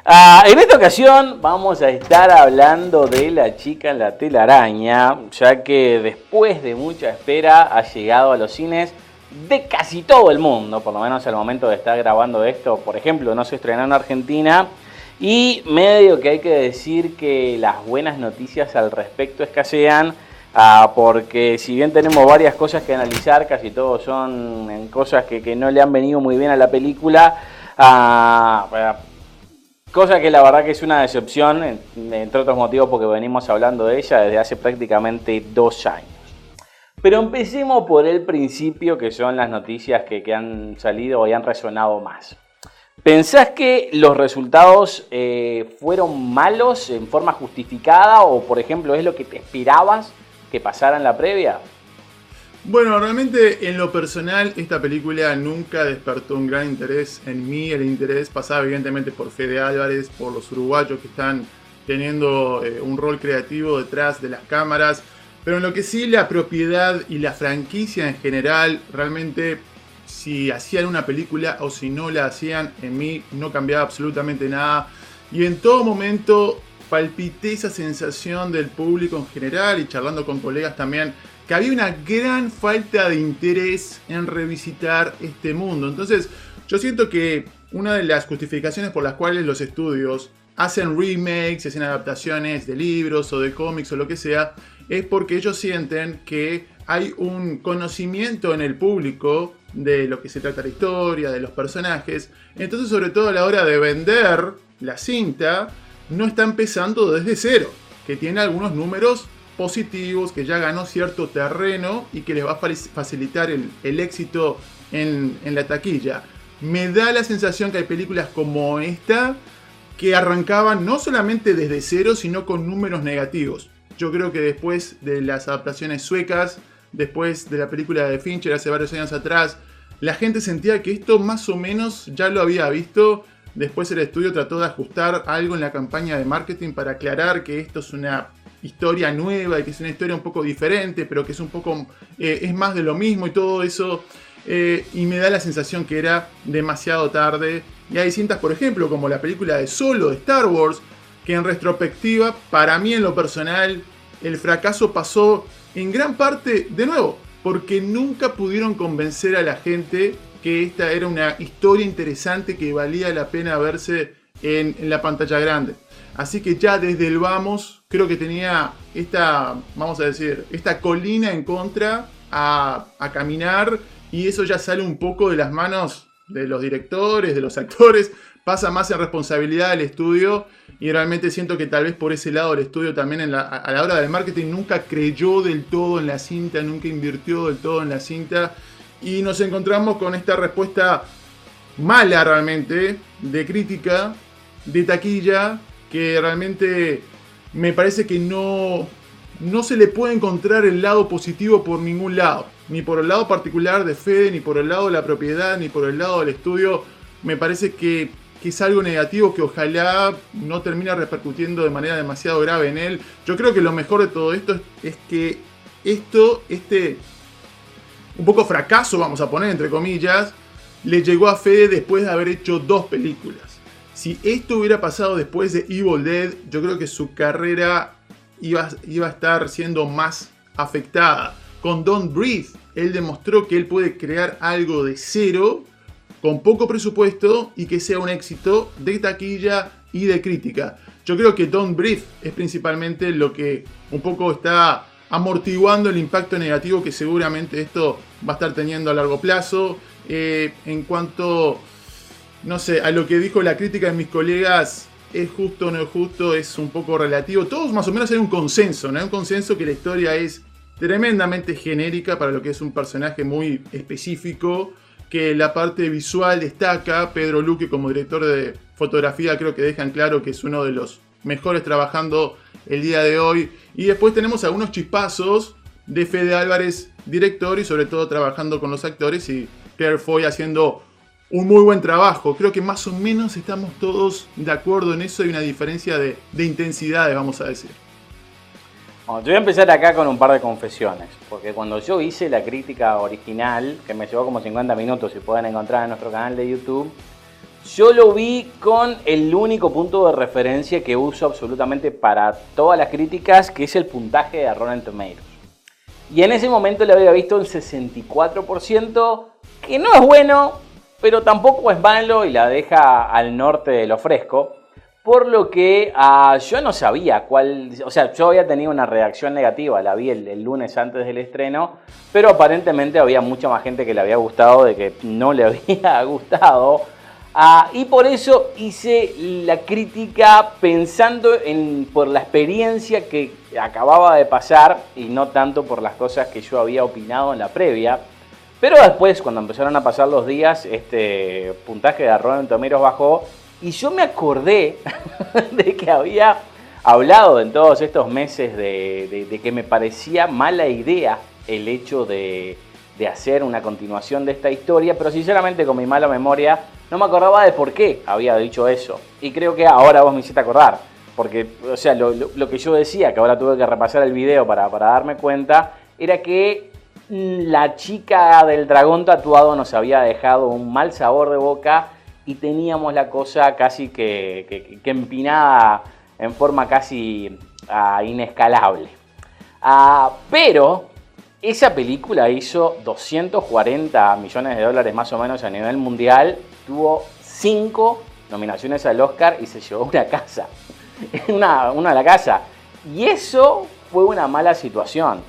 En esta ocasión vamos a estar hablando de La chica en la telaraña, ya que después de mucha espera ha llegado a los cines de casi todo el mundo, por lo menos al momento de estar grabando esto. Por ejemplo, no se estrenó en Argentina y medio que hay que decir que las buenas noticias al respecto escasean, porque si bien tenemos varias cosas que analizar, casi todos son cosas que no le han venido muy bien a la película. Cosa que la verdad que es una decepción, entre otros motivos porque venimos hablando de ella desde hace prácticamente 2 años. Pero empecemos por el principio, que son las noticias que han salido y han resonado más. ¿Pensás que los resultados fueron malos en forma justificada o, por ejemplo, es lo que te esperabas que pasara en la previa? Bueno, realmente en lo personal esta película nunca despertó un gran interés en mí. El interés pasaba evidentemente por Fede Álvarez, por los uruguayos que están teniendo un rol creativo detrás de las cámaras. Pero en lo que sí la propiedad y la franquicia en general, realmente si hacían una película o si no la hacían, en mí no cambiaba absolutamente nada. Y en todo momento palpité esa sensación del público en general y charlando con colegas también, que había una gran falta de interés en revisitar este mundo. Entonces, yo siento que una de las justificaciones por las cuales los estudios hacen remakes, hacen adaptaciones de libros o de cómics o lo que sea, es porque ellos sienten que hay un conocimiento en el público de lo que se trata la historia, de los personajes. Entonces, sobre todo a la hora de vender la cinta, no está empezando desde cero, que tiene algunos números positivos, que ya ganó cierto terreno y que les va a facilitar el éxito en la taquilla. Me da la sensación que hay películas como esta que arrancaban no solamente desde cero, sino con números negativos. Yo creo que después de las adaptaciones suecas, después de la película de Fincher hace varios años atrás, la gente sentía que esto más o menos ya lo había visto. Después el estudio trató de ajustar algo en la campaña de marketing para aclarar que esto es una historia nueva y que es una historia un poco diferente, pero que es un poco es más de lo mismo y todo eso, y me da la sensación que era demasiado tarde. Y hay cintas, por ejemplo, como la película de Solo de Star Wars, que en retrospectiva, para mí en lo personal, el fracaso pasó en gran parte, de nuevo, porque nunca pudieron convencer a la gente que esta era una historia interesante que valía la pena verse en la pantalla grande. Así que ya desde el vamos, creo que tenía esta, vamos a decir, esta colina en contra a caminar, y eso ya sale un poco de las manos de los directores, de los actores, pasa más en responsabilidad del estudio, y realmente siento que tal vez por ese lado el estudio también a la hora del marketing nunca creyó del todo en la cinta, nunca invirtió del todo en la cinta, y nos encontramos con esta respuesta mala realmente, de crítica, de taquilla, que realmente me parece que no se le puede encontrar el lado positivo por ningún lado. Ni por el lado particular de Fede, ni por el lado de la propiedad, ni por el lado del estudio. Me parece que es algo negativo que ojalá no termine repercutiendo de manera demasiado grave en él. Yo creo que lo mejor de todo esto es que este un poco fracaso, vamos a poner entre comillas, le llegó a Fede después de haber hecho 2 películas. Si esto hubiera pasado después de Evil Dead, yo creo que su carrera iba a estar siendo más afectada. Con Don't Breathe, él demostró que él puede crear algo de cero, con poco presupuesto, y que sea un éxito de taquilla y de crítica. Yo creo que Don't Breathe es principalmente lo que un poco está amortiguando el impacto negativo que seguramente esto va a estar teniendo a largo plazo. En cuanto, no sé, a lo que dijo la crítica de mis colegas, es justo o no es justo, es un poco relativo. Todos más o menos hay un consenso, ¿no? Hay un consenso que la historia es tremendamente genérica para lo que es un personaje muy específico, que la parte visual destaca. Pedro Luque como director de fotografía creo que dejan claro que es uno de los mejores trabajando el día de hoy. Y después tenemos algunos chispazos de Fede Álvarez, director, y sobre todo trabajando con los actores, y Claire Foy haciendo un muy buen trabajo. Creo que más o menos estamos todos de acuerdo en eso. Hay una diferencia de intensidades, vamos a decir. Bueno, yo voy a empezar acá con un par de confesiones, porque cuando yo hice la crítica original, que me llevó como 50 minutos y pueden encontrar en nuestro canal de YouTube, Yo lo vi con el único punto de referencia que uso absolutamente para todas las críticas, que es el puntaje de Rotten Tomatoes. Y en ese momento le había visto el 64%, que no es bueno, pero tampoco es malo y la deja al norte de lo fresco. Por lo que yo no sabía cuál, o sea, yo había tenido una reacción negativa, la vi el lunes antes del estreno, pero aparentemente había mucha más gente que le había gustado de que no le había gustado. Y por eso hice la crítica pensando por la experiencia que acababa de pasar y no tanto por las cosas que yo había opinado en la previa. Pero después, cuando empezaron a pasar los días, este puntaje de Rotten Tomatoes bajó y yo me acordé de que había hablado en todos estos meses de que me parecía mala idea el hecho de hacer una continuación de esta historia, pero sinceramente con mi mala memoria no me acordaba de por qué había dicho eso. Y creo que ahora vos me hiciste acordar, porque o sea, lo que yo decía, que ahora tuve que repasar el video para darme cuenta, era que la chica del dragón tatuado nos había dejado un mal sabor de boca y teníamos la cosa casi que empinada en forma casi inescalable. Pero esa película hizo 240 millones de dólares más o menos a nivel mundial, tuvo 5 nominaciones al Oscar y se llevó una casa, una a la casa. Y eso fue una mala situación.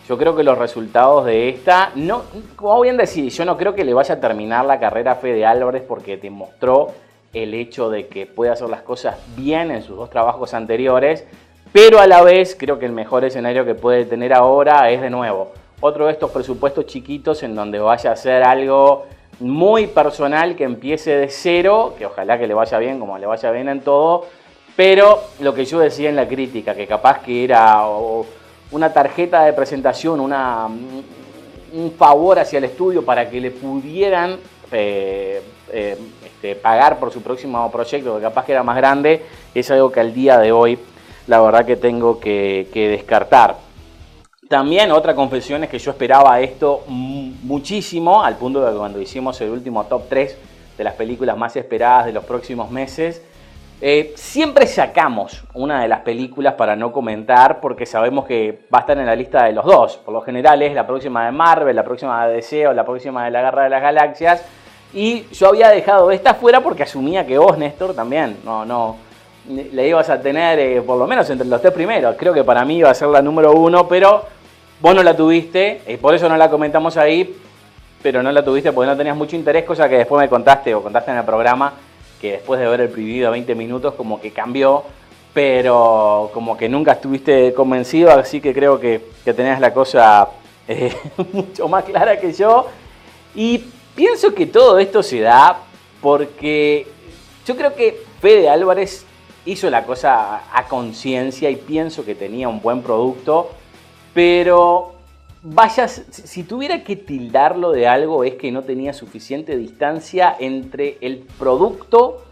Yo creo que los resultados de esta, no, como bien decís, yo no creo que le vaya a terminar la carrera a Fede Álvarez porque demostró el hecho de que puede hacer las cosas bien en sus 2 trabajos anteriores, pero a la vez creo que el mejor escenario que puede tener ahora es de nuevo otro de estos presupuestos chiquitos en donde vaya a hacer algo muy personal que empiece de cero, que ojalá que le vaya bien como le vaya bien en todo, pero lo que yo decía en la crítica, que capaz que era una tarjeta de presentación, un favor hacia el estudio para que le pudieran pagar por su próximo proyecto, que capaz que era más grande, es algo que al día de hoy la verdad que tengo que descartar. También otra confesión es que yo esperaba esto muchísimo, al punto de que cuando hicimos el último top 3 de las películas más esperadas de los próximos meses, siempre sacamos una de las películas para no comentar porque sabemos que va a estar en la lista de los dos. Por lo general es la próxima de Marvel, la próxima de DC o la próxima de la Guerra de las Galaxias. Y yo había dejado esta fuera porque asumía que vos, Néstor, también no le ibas a tener por lo menos entre los 3 primeros. Creo que para mí iba a ser la número 1, pero vos no la tuviste, por eso no la comentamos ahí, pero no la tuviste porque no tenías mucho interés, cosa que después me contaste en el programa, que después de ver el preview de 20 minutos como que cambió, pero como que nunca estuviste convencido, así que creo que tenías la cosa mucho más clara que yo. Y pienso que todo esto se da porque yo creo que Fede Álvarez hizo la cosa a conciencia y pienso que tenía un buen producto, pero vaya, si tuviera que tildarlo de algo es que no tenía suficiente distancia entre el producto,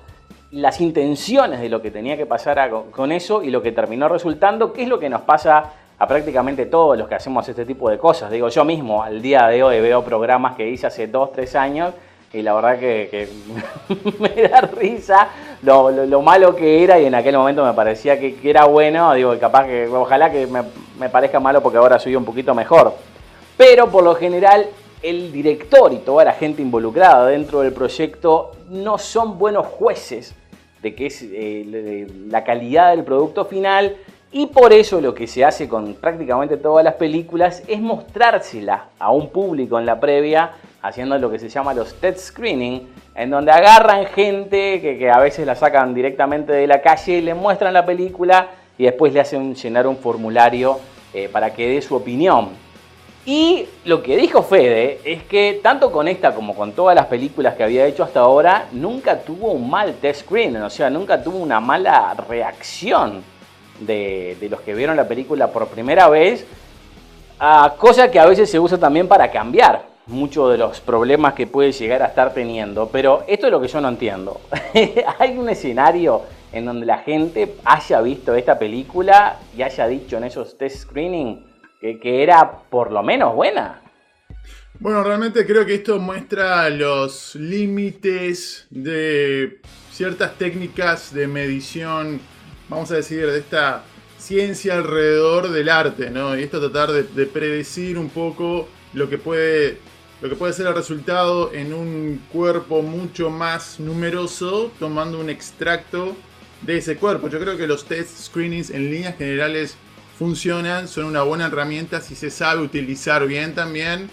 las intenciones de lo que tenía que pasar con eso y lo que terminó resultando, que es lo que nos pasa a prácticamente todos los que hacemos este tipo de cosas. Digo, yo mismo al día de hoy veo programas que hice hace 2, 3 años y la verdad que me da risa lo malo que era y en aquel momento me parecía que era bueno. Digo, capaz que ojalá que me parezca malo porque ahora soy un poquito mejor. Pero por lo general el director y toda la gente involucrada dentro del proyecto no son buenos jueces de qué es la calidad del producto final. Y por eso lo que se hace con prácticamente todas las películas es mostrársela a un público en la previa, haciendo lo que se llama los test screening, en donde agarran gente que a veces la sacan directamente de la calle, le muestran la película y después le hacen llenar un formulario para que dé su opinión. Y lo que dijo Fede es que tanto con esta como con todas las películas que había hecho hasta ahora, nunca tuvo un mal test screening, o sea, nunca tuvo una mala reacción de los que vieron la película por primera vez, cosa que a veces se usa también para cambiar muchos de los problemas que puede llegar a estar teniendo. Pero esto es lo que yo no entiendo. ¿Hay un escenario en donde la gente haya visto esta película y haya dicho en esos test screening que era por lo menos buena? Bueno, realmente creo que esto muestra los límites de ciertas técnicas de medición, vamos a decir, de esta ciencia alrededor del arte, ¿no? Y esto tratar de predecir un poco lo que puede ser el resultado en un cuerpo mucho más numeroso, tomando un extracto de ese cuerpo. Yo creo que los test screenings en líneas generales funcionan, son una buena herramienta si se sabe utilizar bien también.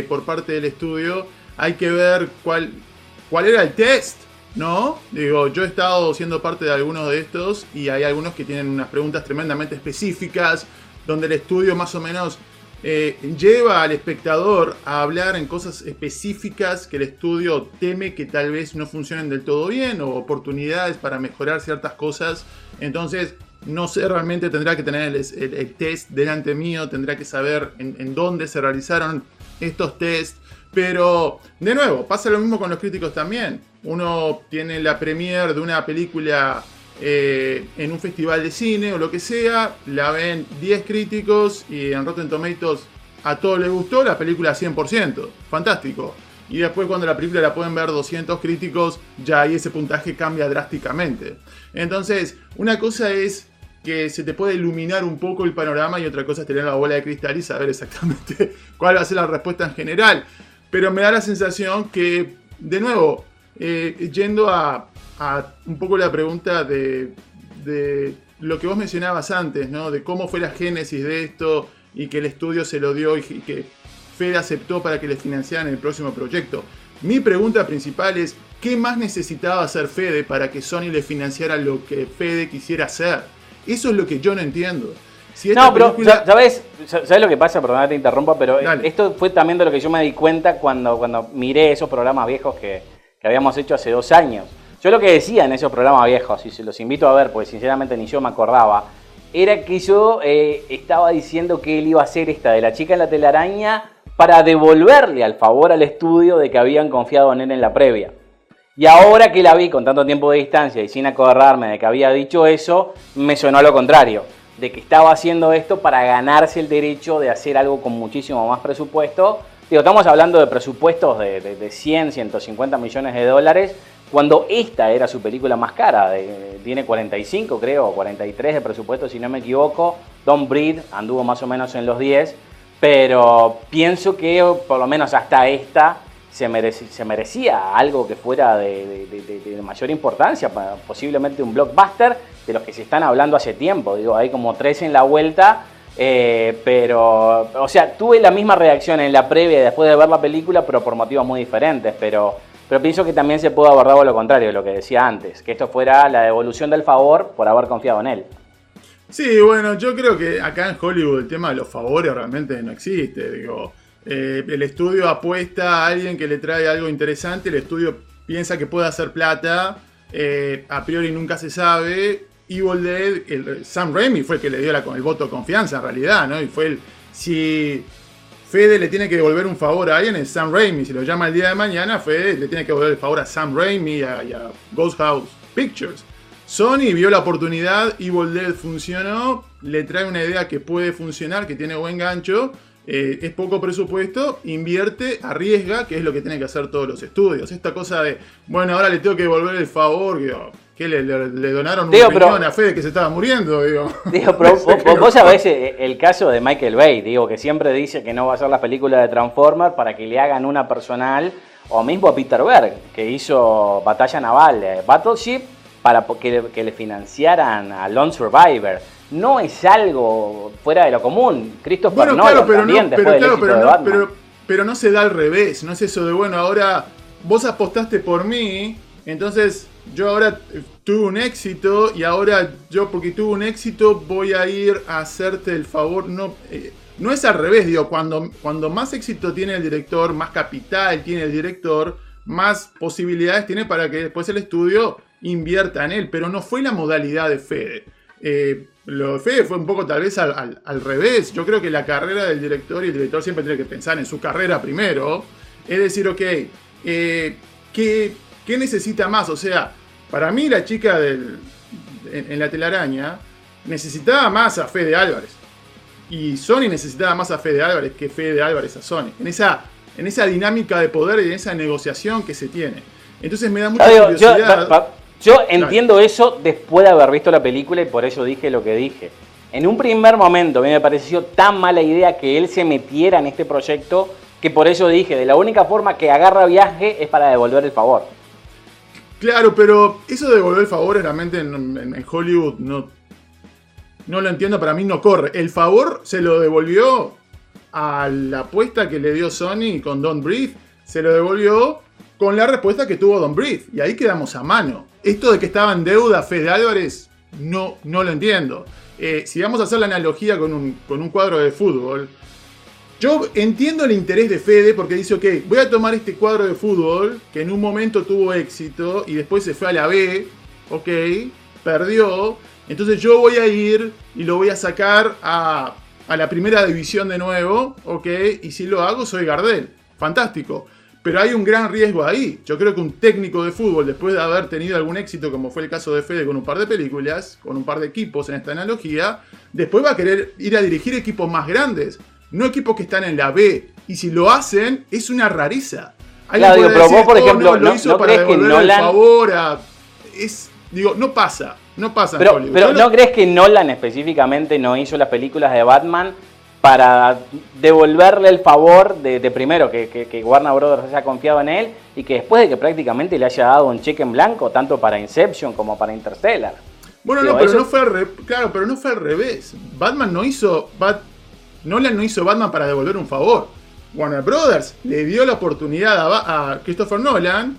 Por parte del estudio, hay que ver cuál era el test, ¿no? Digo, yo he estado siendo parte de algunos de estos y hay algunos que tienen unas preguntas tremendamente específicas, donde el estudio más o menos lleva al espectador a hablar en cosas específicas que el estudio teme que tal vez no funcionen del todo bien, o oportunidades para mejorar ciertas cosas. Entonces, no sé, realmente tendrá que tener el test delante mío, tendrá que saber en dónde se realizaron estos tests, pero de nuevo, pasa lo mismo con los críticos también. Uno tiene la premiere de una película en un festival de cine o lo que sea, la ven 10 críticos y en Rotten Tomatoes a todos les gustó, la película 100%, fantástico. Y después cuando la película la pueden ver 200 críticos, ya ahí ese puntaje cambia drásticamente. Entonces, una cosa es que se te puede iluminar un poco el panorama y otra cosa es tener la bola de cristal y saber exactamente cuál va a ser la respuesta en general. Pero me da la sensación que, de nuevo, yendo a un poco la pregunta de lo que vos mencionabas antes, ¿no? De cómo fue la génesis de esto y que el estudio se lo dio y que Fede aceptó para que le financiaran el próximo proyecto. Mi pregunta principal es, ¿qué más necesitaba hacer Fede para que Sony le financiara lo que Fede quisiera hacer? Eso es lo que yo no entiendo. Si no, pero ¿sabes lo que pasa? Perdón, te interrumpa, pero dale. Esto fue también de lo que yo me di cuenta cuando miré esos programas viejos que habíamos hecho hace 2 años. Yo lo que decía en esos programas viejos, y se los invito a ver, porque sinceramente ni yo me acordaba, era que yo estaba diciendo que él iba a hacer esta de La chica en la telaraña para devolverle al favor al estudio de que habían confiado en él en la previa. Y ahora que la vi con tanto tiempo de distancia y sin acordarme de que había dicho eso, me sonó lo contrario, de que estaba haciendo esto para ganarse el derecho de hacer algo con muchísimo más presupuesto. Digo, estamos hablando de presupuestos de 100, 150 millones de dólares, cuando esta era su película más cara, tiene 45 creo, 43 de presupuesto si no me equivoco. Don't Breathe anduvo más o menos en los 10, pero pienso que por lo menos hasta esta se merecía algo que fuera de mayor importancia, posiblemente un blockbuster de los que se están hablando hace tiempo. Digo, hay como 3 en la vuelta, pero, o sea, tuve la misma reacción en la previa y después de ver la película, pero por motivos muy diferentes. Pero pienso que también se pudo abordar lo contrario de lo que decía antes, que esto fuera la devolución del favor por haber confiado en él. Sí, bueno, yo creo que acá en Hollywood el tema de los favores realmente no existe, digo. El estudio apuesta a alguien que le trae algo interesante, el estudio piensa que puede hacer plata, a priori nunca se sabe. Evil Dead, Sam Raimi fue el que le dio el voto de confianza en realidad, ¿no? Y fue si Fede le tiene que devolver un favor a alguien, es Sam Raimi. Si lo llama el día de mañana, Fede le tiene que devolver el favor a Sam Raimi y a Ghost House Pictures. Sony vio la oportunidad, Evil Dead funcionó, le trae una idea que puede funcionar, que tiene buen gancho. Es poco presupuesto, invierte, arriesga, que es lo que tienen que hacer todos los estudios. Esta cosa de, bueno, ahora le tengo que devolver el favor, que le donaron un riñón a Fede que se estaba muriendo, digo. Pero vos sabés el caso de Michael Bay, digo, que siempre dice que no va a hacer las películas de Transformers para que le hagan una personal, o mismo a Peter Berg, que hizo Batalla Naval, Battleship, para que le financiaran a Lone Survivor. No es algo fuera de lo común. Christopher Nolan también, después del éxito de Batman. Pero no se da al revés. No es eso de, bueno, ahora vos apostaste por mí, entonces yo ahora tuve un éxito y ahora yo porque tuve un éxito voy a ir a hacerte el favor. No, no es al revés, digo, cuando más éxito tiene el director, más capital tiene el director, más posibilidades tiene para que después el estudio invierta en él. Pero no fue la modalidad de Fede. Lo de Fede fue un poco tal vez al revés. Yo creo que la carrera del director, y el director siempre tiene que pensar en su carrera primero, es decir, ok, ¿qué necesita más? O sea, para mí la chica en la telaraña necesitaba más a Fede Álvarez. Y Sony necesitaba más a Fede Álvarez que Fede Álvarez a Sony. En en esa dinámica de poder y en esa negociación que se tiene. Entonces me da mucha curiosidad. Yo entiendo eso después de haber visto la película y por eso dije lo que dije. En un primer momento a mí me pareció tan mala idea que él se metiera en este proyecto que por eso dije, de la única forma que agarra viaje es para devolver el favor. Claro, pero eso de devolver el favor realmente en Hollywood no lo entiendo, para mí no corre. El favor se lo devolvió a la apuesta que le dio Sony con Don't Breathe, se lo devolvió con la respuesta que tuvo Don't Breathe. Y ahí quedamos a mano. Esto de que estaba en deuda Fede Álvarez, no lo entiendo. Si vamos a hacer la analogía con un cuadro de fútbol, yo entiendo el interés de Fede porque dice, ok, voy a tomar este cuadro de fútbol que en un momento tuvo éxito y después se fue a la B, ok, perdió, entonces yo voy a ir y lo voy a sacar a la primera división de nuevo, ok, y si lo hago soy Gardel, fantástico. Pero hay un gran riesgo ahí. Yo creo que un técnico de fútbol, después de haber tenido algún éxito, como fue el caso de Fede con un par de películas, con un par de equipos en esta analogía, después va a querer ir a dirigir equipos más grandes, no equipos que están en la B. Y si lo hacen, es una rareza. Claro, pero vos, por ejemplo, lo hizo para crees que devolver el favor a... no pasa pero, en Hollywood. Pero ¿no crees que Nolan específicamente no hizo las películas de Batman para devolverle el favor de primero que Warner Brothers haya confiado en él y que después de que prácticamente le haya dado un cheque en blanco tanto para Inception como para Interstellar? Bueno, digo, no, pero eso... no fue pero no fue al revés. Nolan no hizo Batman para devolver un favor. Warner Brothers le dio la oportunidad a Christopher Nolan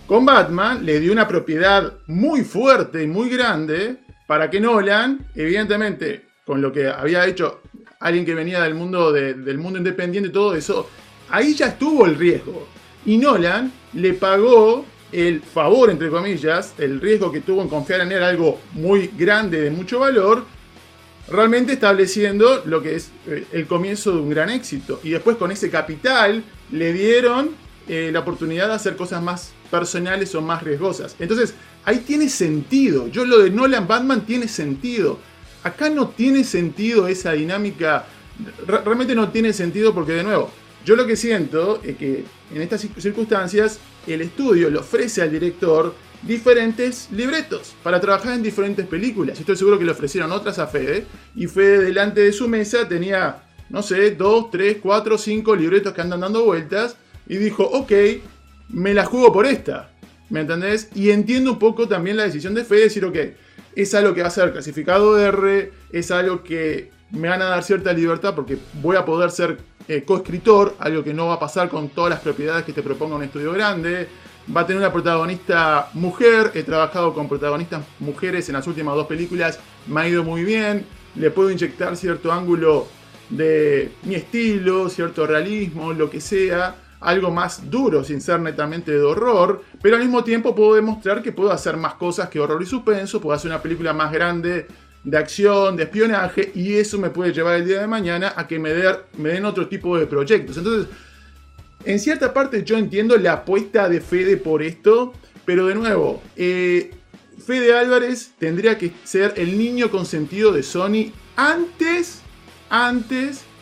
con Batman, le dio una propiedad muy fuerte y muy grande para que Nolan, evidentemente, con lo que había hecho alguien que venía del mundo independiente y todo eso, ahí ya estuvo el riesgo. Y Nolan le pagó el favor, entre comillas, el riesgo que tuvo en confiar en él, algo muy grande, de mucho valor, realmente estableciendo lo que es el comienzo de un gran éxito. Y después con ese capital le dieron la oportunidad de hacer cosas más personales o más riesgosas. Entonces, ahí tiene sentido. Lo de Nolan Batman tiene sentido. Acá no tiene sentido esa dinámica, realmente no tiene sentido porque, de nuevo, yo lo que siento es que en estas circunstancias el estudio le ofrece al director diferentes libretos para trabajar en diferentes películas. Estoy seguro que le ofrecieron otras a Fede y Fede delante de su mesa tenía, no sé, 2, 3, 4, 5 libretos que andan dando vueltas y dijo, ok, me la juego por esta, ¿me entendés? Y entiendo un poco también la decisión de Fede de decir, ok, es algo que va a ser clasificado R, es algo que me van a dar cierta libertad porque voy a poder ser coescritor, algo que no va a pasar con todas las propiedades que te proponga un estudio grande. Va a tener una protagonista mujer, he trabajado con protagonistas mujeres en las últimas 2 películas, me ha ido muy bien, le puedo inyectar cierto ángulo de mi estilo, cierto realismo, lo que sea, algo más duro sin ser netamente de horror, pero al mismo tiempo puedo demostrar que puedo hacer más cosas que horror y suspenso, puedo hacer una película más grande de acción, de espionaje, y eso me puede llevar el día de mañana a que me den otro tipo de proyectos. Entonces, en cierta parte yo entiendo la apuesta de Fede por esto, pero de nuevo, Fede Álvarez tendría que ser el niño consentido de Sony antes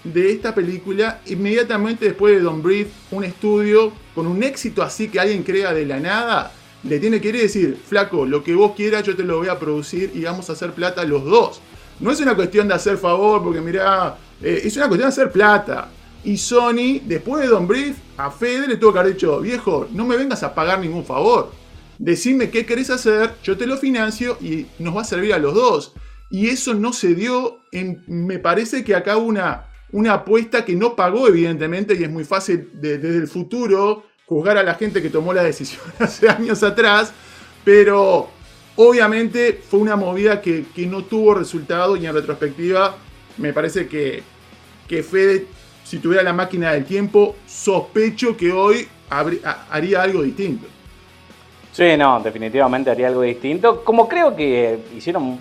de esta película, inmediatamente después de Don't Breathe, un estudio con un éxito así que alguien crea de la nada, le tiene que ir y decir, flaco, lo que vos quieras yo te lo voy a producir y vamos a hacer plata los dos. No es una cuestión de hacer favor, porque mirá, es una cuestión de hacer plata. Y Sony, después de Don't Breathe, a Fede le tuvo que haber dicho, viejo, no me vengas a pagar ningún favor. Decime qué querés hacer, yo te lo financio y nos va a servir a los dos. Y eso no se dio, me parece que acá hubo una apuesta que no pagó, evidentemente, y es muy fácil desde el futuro juzgar a la gente que tomó la decisión hace años atrás, pero obviamente fue una movida que no tuvo resultado y en retrospectiva me parece que Fede, si tuviera la máquina del tiempo, sospecho que hoy haría algo distinto. Sí, no, definitivamente haría algo distinto. Como creo que hicieron,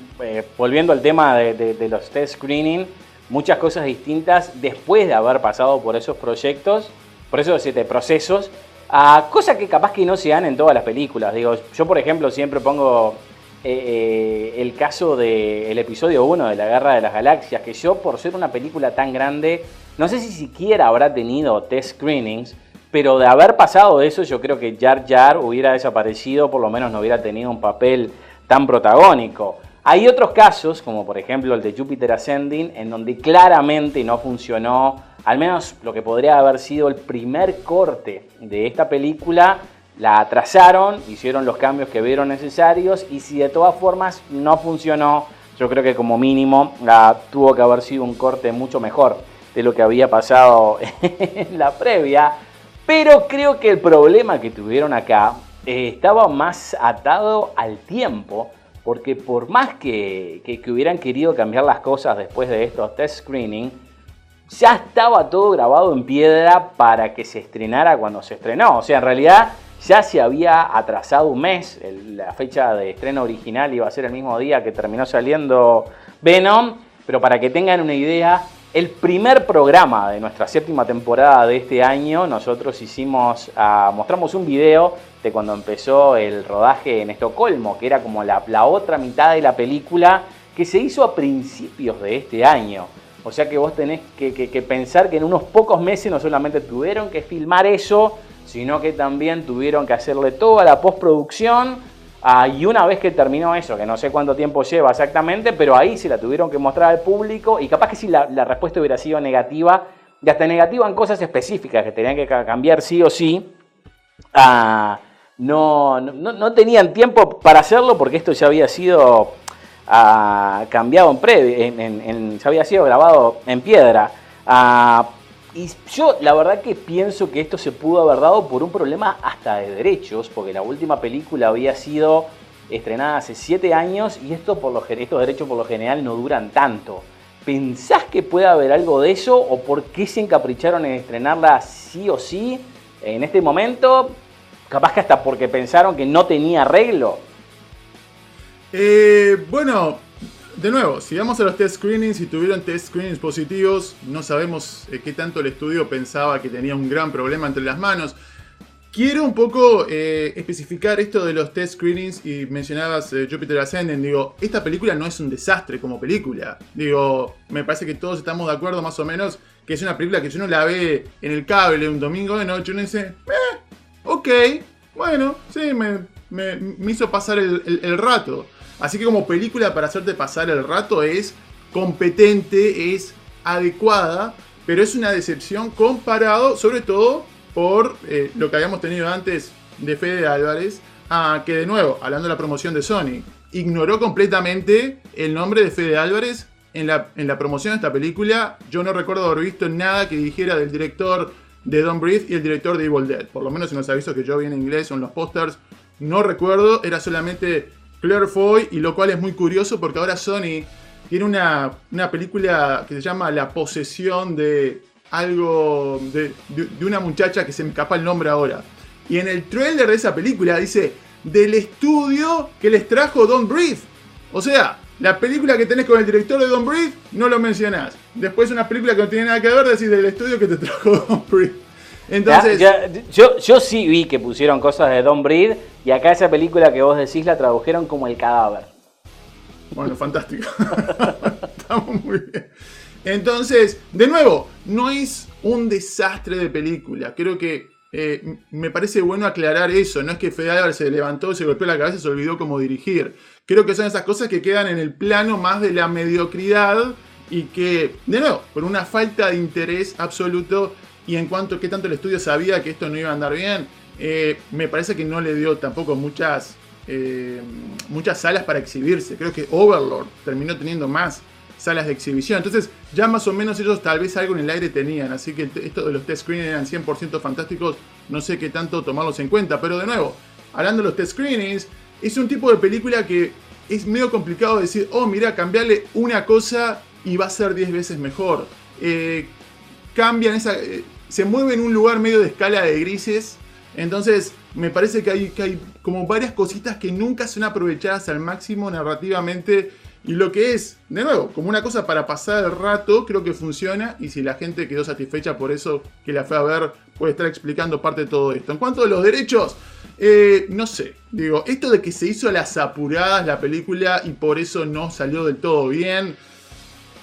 volviendo al tema de los test screening, muchas cosas distintas después de haber pasado por esos proyectos, por esos procesos, a cosas que capaz que no se dan en todas las películas. Digo, yo por ejemplo siempre pongo el caso del episodio 1 de La Guerra de las Galaxias, que yo por ser una película tan grande, no sé si siquiera habrá tenido test screenings, pero de haber pasado eso, yo creo que Jar Jar hubiera desaparecido, por lo menos no hubiera tenido un papel tan protagónico. Hay otros casos, como por ejemplo el de Jupiter Ascending, en donde claramente no funcionó, al menos lo que podría haber sido el primer corte de esta película, la atrasaron, hicieron los cambios que vieron necesarios, y si de todas formas no funcionó, yo creo que como mínimo tuvo que haber sido un corte mucho mejor de lo que había pasado en la previa. Pero creo que el problema que tuvieron acá estaba más atado al tiempo, porque por más que hubieran querido cambiar las cosas después de estos test screening, ya estaba todo grabado en piedra para que se estrenara cuando se estrenó. O sea, en realidad ya se había atrasado un mes. La fecha de estreno original iba a ser el mismo día que terminó saliendo Venom. Pero para que tengan una idea, el primer programa de nuestra 7ª temporada de este año, nosotros mostramos un video de cuando empezó el rodaje en Estocolmo, que era como la otra mitad de la película, que se hizo a principios de este año. O sea que vos tenés que pensar que en unos pocos meses no solamente tuvieron que filmar eso, sino que también tuvieron que hacerle toda la postproducción. Y una vez que terminó eso, que no sé cuánto tiempo lleva exactamente, pero ahí se la tuvieron que mostrar al público, y capaz que si la respuesta hubiera sido negativa, y hasta negativa en cosas específicas que tenían que cambiar sí o sí, no tenían tiempo para hacerlo, porque esto ya había sido cambiado ya había sido grabado en piedra. Y yo la verdad que pienso que esto se pudo haber dado por un problema hasta de derechos, porque la última película había sido estrenada hace 7 años y estos derechos por lo general no duran tanto. ¿Pensás que puede haber algo de eso, o por qué se encapricharon en estrenarla sí o sí en este momento? Capaz que hasta porque pensaron que no tenía arreglo. Bueno, de nuevo, si vamos a los test screenings, si tuvieron test screenings positivos, no sabemos qué tanto el estudio pensaba que tenía un gran problema entre las manos. Quiero un poco especificar esto de los test screenings, y mencionabas Jupiter Ascending. Digo, esta película no es un desastre como película. Digo, me parece que todos estamos de acuerdo más o menos que es una película que si uno la ve en el cable un domingo de noche, uno dice, ok, bueno, sí, me hizo pasar el rato. Así que como película para hacerte pasar el rato es competente, es adecuada, pero es una decepción comparado, sobre todo por lo que habíamos tenido antes de Fede Álvarez, que de nuevo, hablando de la promoción de Sony, ignoró completamente el nombre de Fede Álvarez en la promoción de esta película. Yo no recuerdo haber visto nada que dijera del director de Don't Breathe y el director de Evil Dead. Por lo menos en los avisos que yo vi en inglés o en los pósters, no recuerdo, era solamente Claire Foy, y lo cual es muy curioso porque ahora Sony tiene una película que se llama La posesión de algo, de una muchacha que se me escapa el nombre ahora. Y en el trailer de esa película dice, del estudio que les trajo Don't Breathe. O sea, la película que tenés con el director de Don't Breathe no lo mencionás. Después una película que no tiene nada que ver, decís del estudio que te trajo Don't Breathe. Entonces, yo sí vi que pusieron cosas de Don't Breathe, y acá esa película que vos decís la tradujeron como El Cadáver. Bueno, fantástico. Estamos muy bien. Entonces, de nuevo, no es un desastre de película. Creo que me parece bueno aclarar eso. No es que Fede Álvarez se levantó, se golpeó la cabeza y se olvidó cómo dirigir. Creo que son esas cosas que quedan en el plano más de la mediocridad, y que, de nuevo, por una falta de interés absoluto. Y en cuanto a qué tanto el estudio sabía que esto no iba a andar bien, me parece que no le dio tampoco muchas salas para exhibirse. Creo que Overlord terminó teniendo más salas de exhibición. Entonces ya más o menos ellos tal vez algo en el aire tenían. Así que esto de los test screenings eran 100% fantásticos. No sé qué tanto tomarlos en cuenta. Pero de nuevo, hablando de los test screenings, es un tipo de película que es medio complicado decir, oh mira, cambiarle una cosa y va a ser 10 veces mejor. Cambian se mueve en un lugar medio de escala de grises. Entonces me parece que hay como varias cositas que nunca son aprovechadas al máximo narrativamente. Y lo que es, de nuevo, como una cosa para pasar el rato, creo que funciona. Y si la gente quedó satisfecha por eso que la fue a ver, puede estar explicando parte de todo esto. En cuanto a los derechos, no sé. Digo, esto de que se hizo a las apuradas la película y por eso no salió del todo bien,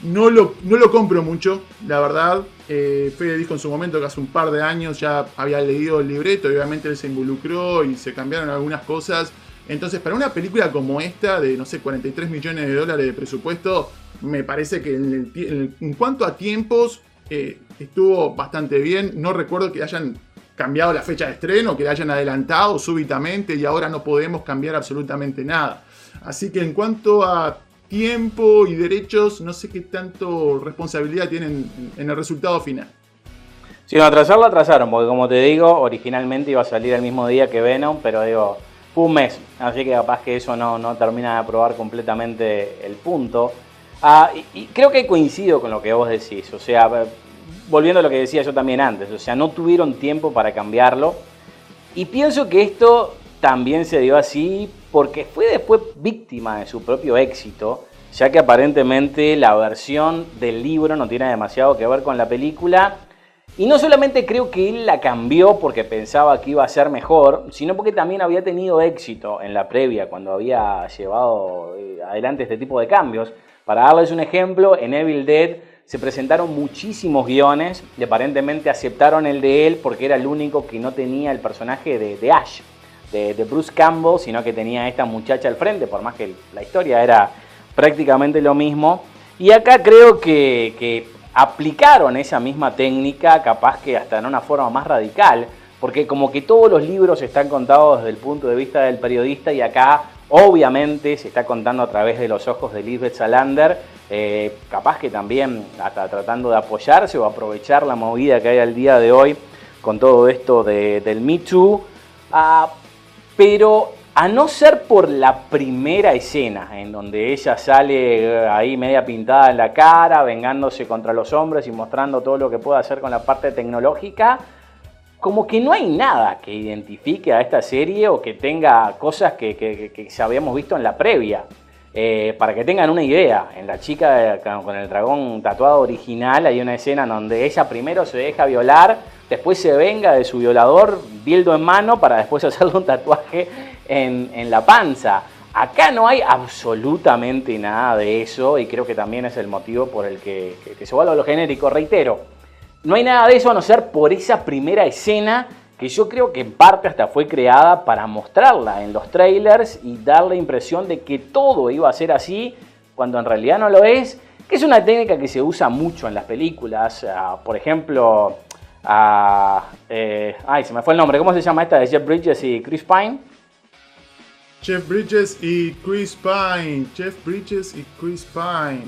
no lo compro mucho, la verdad. Fede dijo en su momento que hace un par de años ya había leído el libreto, y obviamente él se involucró y se cambiaron algunas cosas. Entonces, para una película como esta, de no sé, 43 millones de dólares de presupuesto, me parece que en cuanto a tiempos estuvo bastante bien. No recuerdo que hayan cambiado la fecha de estreno, que la hayan adelantado súbitamente y ahora no podemos cambiar absolutamente nada. Así que en cuanto a tiempo y derechos, no sé qué tanto responsabilidad tienen en el resultado final. Si no, atrasarlo, atrasaron, porque como te digo, originalmente iba a salir el mismo día que Venom, pero digo, fue un mes, así que capaz que eso no termina de aprobar completamente el punto. Y creo que coincido con lo que vos decís, o sea, volviendo a lo que decía yo también antes, o sea, no tuvieron tiempo para cambiarlo, y pienso que esto también se dio así porque fue después víctima de su propio éxito, ya que aparentemente la versión del libro no tiene demasiado que ver con la película. Y no solamente creo que él la cambió porque pensaba que iba a ser mejor, sino porque también había tenido éxito en la previa cuando había llevado adelante este tipo de cambios. Para darles un ejemplo, en Evil Dead se presentaron muchísimos guiones y aparentemente aceptaron el de él porque era el único que no tenía el personaje de Ash, de Bruce Campbell, sino que tenía a esta muchacha al frente, por más que la historia era prácticamente lo mismo. Y acá creo que aplicaron esa misma técnica, capaz que hasta en una forma más radical, porque como que todos los libros están contados desde el punto de vista del periodista y acá obviamente se está contando a través de los ojos de Lisbeth Salander, capaz que también hasta tratando de apoyarse o aprovechar la movida que hay al día de hoy con todo esto del Me Too. Pero a no ser por la primera escena, en donde ella sale ahí media pintada en la cara, vengándose contra los hombres y mostrando todo lo que puede hacer con la parte tecnológica, como que no hay nada que identifique a esta serie o que tenga cosas que ya habíamos visto en la previa. Para que tengan una idea, en La chica con el dragón tatuado original hay una escena en donde ella primero se deja violar, después se venga de su violador, dildo en mano, para después hacerle un tatuaje en la panza. Acá no hay absolutamente nada de eso y creo que también es el motivo por el que se vuelve a lo genérico. Reitero, no hay nada de eso a no ser por esa primera escena que yo creo que en parte hasta fue creada para mostrarla en los trailers y dar la impresión de que todo iba a ser así, cuando en realidad no lo es, que es una técnica que se usa mucho en las películas. Por ejemplo, se me fue el nombre, ¿cómo se llama esta de Jeff Bridges y Chris Pine? Jeff Bridges y Chris Pine.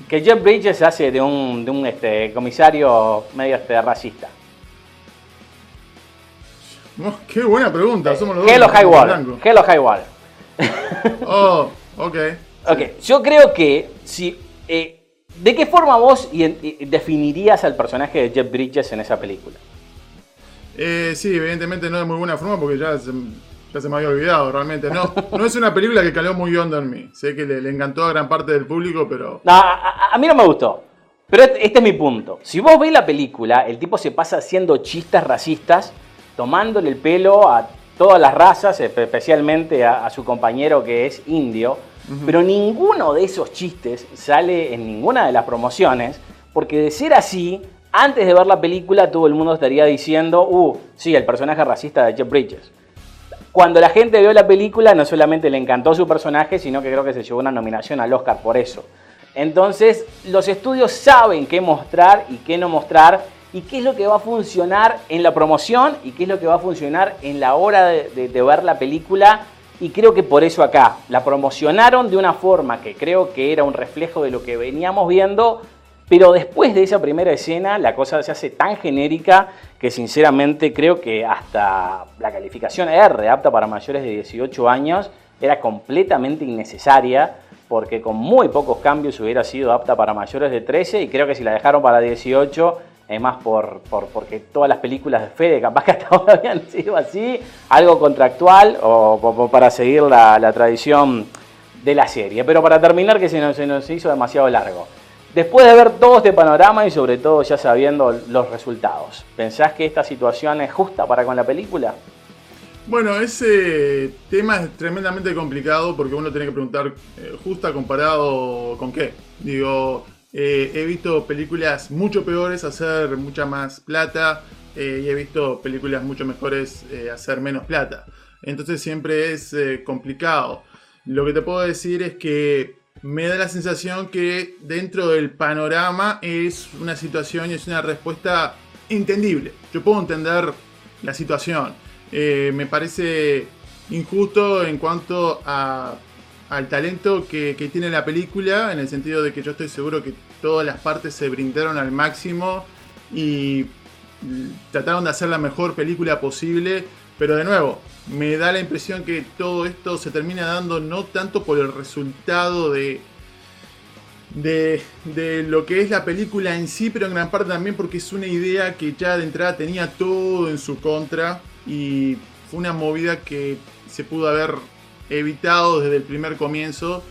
Que Jeff Bridges hace de un comisario medio racista. Oh, qué buena pregunta. Somos los dos. Hello High Wall. Oh, ok. Ok, yo creo que si... ¿de qué forma vos definirías al personaje de Jeff Bridges en esa película? Sí, evidentemente no de muy buena forma porque ya se me había olvidado realmente. No es una película que caló muy hondo en mí. Sé que le encantó a gran parte del público, pero... No, a mí no me gustó. Pero este es mi punto. Si vos ves la película, el tipo se pasa haciendo chistes racistas, tomándole el pelo a todas las razas, especialmente a su compañero que es indio. Pero ninguno de esos chistes sale en ninguna de las promociones, porque de ser así, antes de ver la película todo el mundo estaría diciendo, sí, el personaje racista de Jeff Bridges. Cuando la gente vio la película, no solamente le encantó su personaje, sino que creo que se llevó una nominación al Oscar por eso. Entonces, los estudios saben qué mostrar y qué no mostrar, y qué es lo que va a funcionar en la promoción y qué es lo que va a funcionar en la hora de ver la película. Y creo que por eso acá la promocionaron de una forma que creo que era un reflejo de lo que veníamos viendo, pero después de esa primera escena la cosa se hace tan genérica que sinceramente creo que hasta la calificación R, apta para mayores de 18 años, era completamente innecesaria, porque con muy pocos cambios hubiera sido apta para mayores de 13, y creo que si la dejaron para 18... es más porque todas las películas de Fede capaz que hasta ahora habían sido así, algo contractual o para seguir la tradición de la serie. Pero para terminar, que se nos hizo demasiado largo. Después de ver todo este panorama y sobre todo ya sabiendo los resultados, ¿pensás que esta situación es justa para con la película? Bueno, ese tema es tremendamente complicado porque uno tiene que preguntar, ¿justa comparado con qué? Digo... He visto películas mucho peores hacer mucha más plata y he visto películas mucho mejores hacer menos plata. Entonces siempre es complicado. Lo que te puedo decir es que me da la sensación que dentro del panorama es una situación y es una respuesta entendible. Yo puedo entender la situación. Me parece injusto en cuanto al talento que tiene la película, en el sentido de que yo estoy seguro que todas las partes se brindaron al máximo y trataron de hacer la mejor película posible, pero de nuevo, me da la impresión que todo esto se termina dando no tanto por el resultado de lo que es la película en sí, pero en gran parte también porque es una idea que ya de entrada tenía todo en su contra y fue una movida que se pudo haber evitado desde el primer comienzo.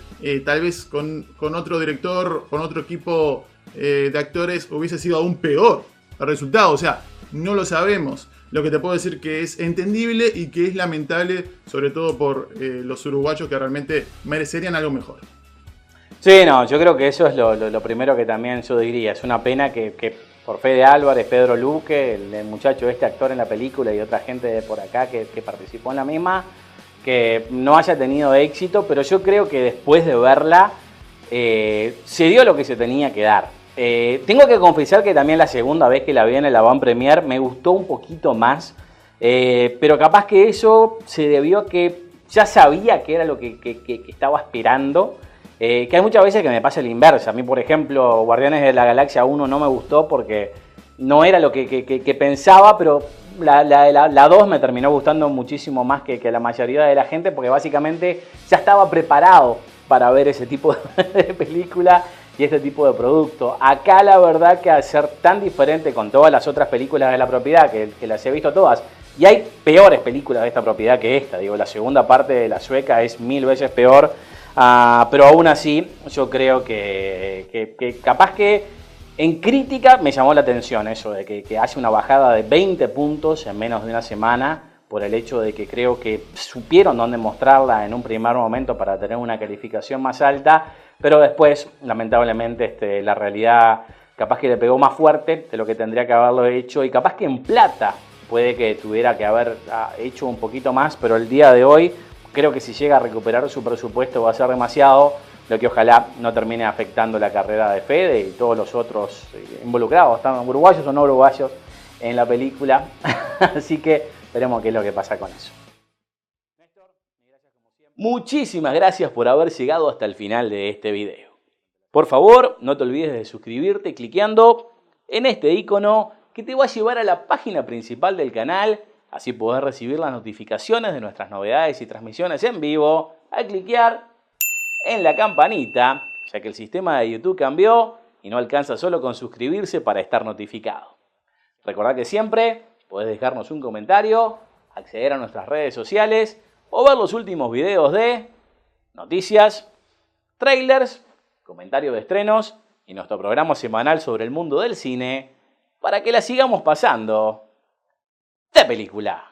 Tal vez con otro director, con otro equipo de actores hubiese sido aún peor el resultado. O sea, no lo sabemos. Lo que te puedo decir que es entendible y que es lamentable, sobre todo por los uruguayos que realmente merecerían algo mejor. Sí, no, yo creo que eso es lo primero que también yo diría. Es una pena que por Fede Álvarez, Pedro Luque, el muchacho este actor en la película y otra gente de por acá que participó en la misma, que no haya tenido éxito, pero yo creo que después de verla se dio lo que se tenía que dar. Tengo que confesar que también la segunda vez que la vi en el Avant Premier me gustó un poquito más, pero capaz que eso se debió a que ya sabía que era lo que estaba esperando. Que hay muchas veces que me pasa la inversa. A mí, por ejemplo, Guardianes de la Galaxia 1 no me gustó porque no era lo que pensaba, pero la 2 me terminó gustando muchísimo más que la mayoría de la gente, porque básicamente ya estaba preparado para ver ese tipo de película y este tipo de producto. Acá la verdad que al ser tan diferente con todas las otras películas de la propiedad, que las he visto todas, y hay peores películas de esta propiedad que esta, digo, la segunda parte de La Sueca es 1000 veces peor. Pero aún así yo creo que capaz que en crítica me llamó la atención eso de que hace una bajada de 20 puntos en menos de una semana, por el hecho de que creo que supieron dónde mostrarla en un primer momento para tener una calificación más alta, pero después lamentablemente la realidad capaz que le pegó más fuerte de lo que tendría que haberlo hecho, y capaz que en plata puede que tuviera que haber hecho un poquito más, pero el día de hoy creo que si llega a recuperar su presupuesto va a ser demasiado, lo que ojalá no termine afectando la carrera de Fede y todos los otros involucrados, tanto uruguayos o no uruguayos, en la película. Así que veremos qué es lo que pasa con eso. Muchísimas gracias por haber llegado hasta el final de este video. Por favor, no te olvides de suscribirte cliqueando en este icono que te va a llevar a la página principal del canal. Así podés recibir las notificaciones de nuestras novedades y transmisiones en vivo al cliquear en la campanita, ya que el sistema de YouTube cambió y no alcanza solo con suscribirse para estar notificado. Recordá que siempre podés dejarnos un comentario, acceder a nuestras redes sociales o ver los últimos videos de noticias, trailers, comentarios de estrenos y nuestro programa semanal sobre el mundo del cine para que la sigamos pasando de película.